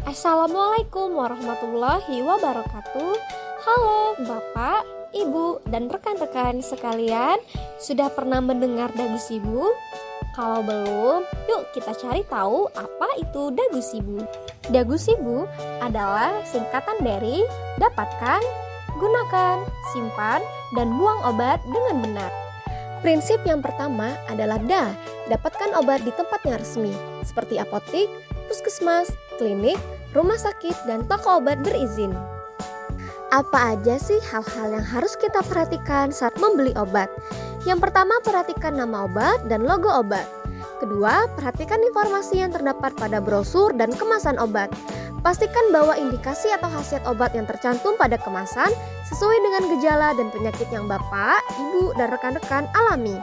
Assalamualaikum warahmatullahi wabarakatuh. Halo Bapak, Ibu, dan rekan-rekan sekalian. Sudah pernah mendengar dagu sibu? Kalau belum, yuk kita cari tahu apa itu dagu sibu. Dagu sibu adalah singkatan dari dapatkan, gunakan, simpan, dan buang obat dengan benar. Prinsip yang pertama adalah dapatkan obat di tempat yang resmi, seperti apotik, puskesmas, klinik, rumah sakit, dan toko obat berizin. Apa aja sih hal-hal yang harus kita perhatikan saat membeli obat? Yang pertama, perhatikan nama obat dan logo obat. Kedua, perhatikan informasi yang terdapat pada brosur dan kemasan obat. Pastikan bahwa indikasi atau khasiat obat yang tercantum pada kemasan sesuai dengan gejala dan penyakit yang Bapak, Ibu, dan rekan-rekan alami.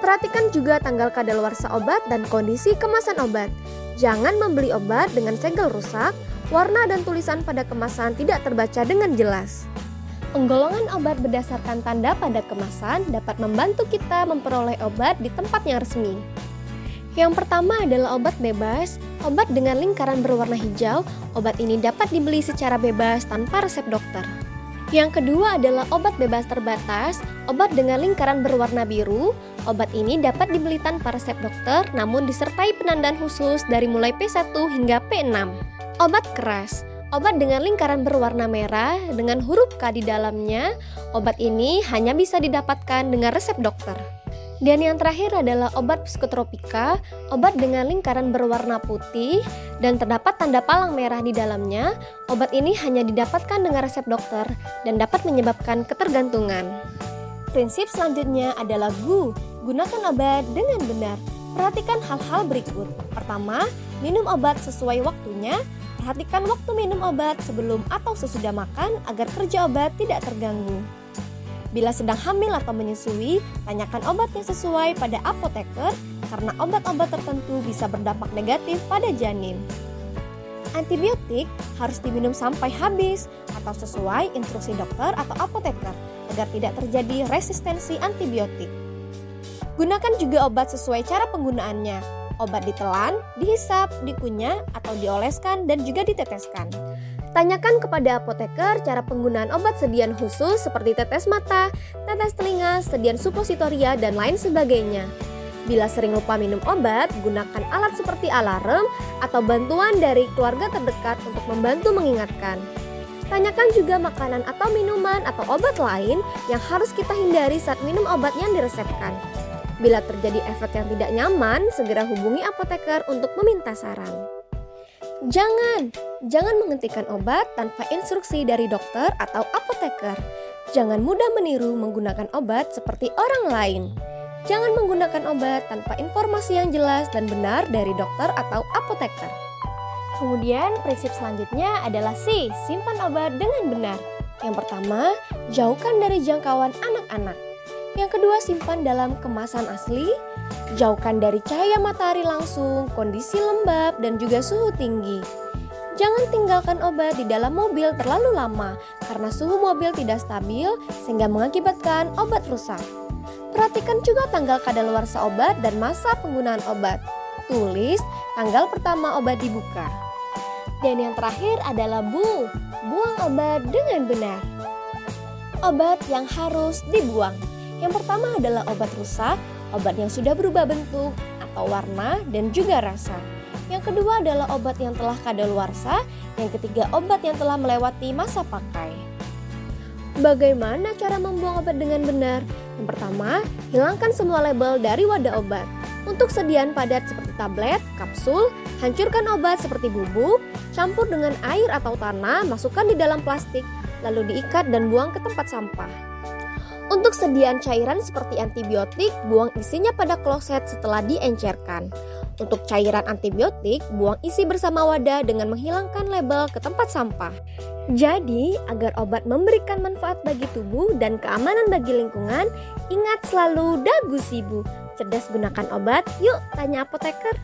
Perhatikan juga tanggal kadaluarsa obat dan kondisi kemasan obat. Jangan membeli obat dengan segel rusak, warna dan tulisan pada kemasan tidak terbaca dengan jelas. Penggolongan obat berdasarkan tanda pada kemasan dapat membantu kita memperoleh obat di tempat yang resmi. Yang pertama adalah obat bebas, obat dengan lingkaran berwarna hijau. Obat ini dapat dibeli secara bebas tanpa resep dokter. Yang kedua adalah obat bebas terbatas, obat dengan lingkaran berwarna biru. Obat ini dapat dibeli tanpa resep dokter namun disertai penandaan khusus dari mulai P1 hingga P6. Obat keras, obat dengan lingkaran berwarna merah dengan huruf K di dalamnya. Obat ini hanya bisa didapatkan dengan resep dokter. Dan yang terakhir adalah obat psikotropika, obat dengan lingkaran berwarna putih dan terdapat tanda palang merah di dalamnya. Obat ini hanya didapatkan dengan resep dokter dan dapat menyebabkan ketergantungan. Prinsip selanjutnya adalah gunakan obat dengan benar. Perhatikan hal-hal berikut. Pertama, minum obat sesuai waktunya. Perhatikan waktu minum obat sebelum atau sesudah makan agar kerja obat tidak terganggu. Bila sedang hamil atau menyusui, tanyakan obat yang sesuai pada apoteker karena obat-obat tertentu bisa berdampak negatif pada janin. Antibiotik harus diminum sampai habis atau sesuai instruksi dokter atau apoteker agar tidak terjadi resistensi antibiotik. Gunakan juga obat sesuai cara penggunaannya. Obat ditelan, dihisap, dikunyah, atau dioleskan dan juga diteteskan. Tanyakan kepada apoteker cara penggunaan obat sediaan khusus seperti tetes mata, tetes telinga, sediaan supositoria, dan lain sebagainya. Bila sering lupa minum obat, gunakan alat seperti alarm atau bantuan dari keluarga terdekat untuk membantu mengingatkan. Tanyakan juga makanan atau minuman atau obat lain yang harus kita hindari saat minum obat yang diresepkan. Bila terjadi efek yang tidak nyaman, segera hubungi apoteker untuk meminta saran. Jangan menghentikan obat tanpa instruksi dari dokter atau apoteker. Jangan mudah meniru menggunakan obat seperti orang lain. Jangan menggunakan obat tanpa informasi yang jelas dan benar dari dokter atau apoteker. Kemudian prinsip selanjutnya adalah simpan obat dengan benar. Yang pertama, jauhkan dari jangkauan anak-anak. Yang kedua, simpan dalam kemasan asli. Jauhkan dari cahaya matahari langsung, kondisi lembab, dan juga suhu tinggi. Jangan tinggalkan obat di dalam mobil terlalu lama karena suhu mobil tidak stabil sehingga mengakibatkan obat rusak. Perhatikan juga tanggal kadaluarsa obat dan masa penggunaan obat. Tulis tanggal pertama obat dibuka. Dan yang terakhir adalah buang obat dengan benar. Obat yang harus dibuang. Yang pertama adalah obat rusak, obat yang sudah berubah bentuk atau warna dan juga rasa. Yang kedua adalah obat yang telah kadaluarsa. Yang ketiga, obat yang telah melewati masa pakai. Bagaimana cara membuang obat dengan benar? Yang pertama, hilangkan semua label dari wadah obat. Untuk sediaan padat seperti tablet, kapsul, hancurkan obat seperti bubuk, campur dengan air atau tanah, masukkan di dalam plastik, lalu diikat dan buang ke tempat sampah. Untuk sediaan cairan seperti antibiotik, buang isinya pada kloset setelah diencerkan. Untuk cairan antibiotik, buang isi bersama wadah dengan menghilangkan label ke tempat sampah. Jadi, agar obat memberikan manfaat bagi tubuh dan keamanan bagi lingkungan, ingat selalu dagu sibu. Cerdas gunakan obat, yuk tanya apoteker.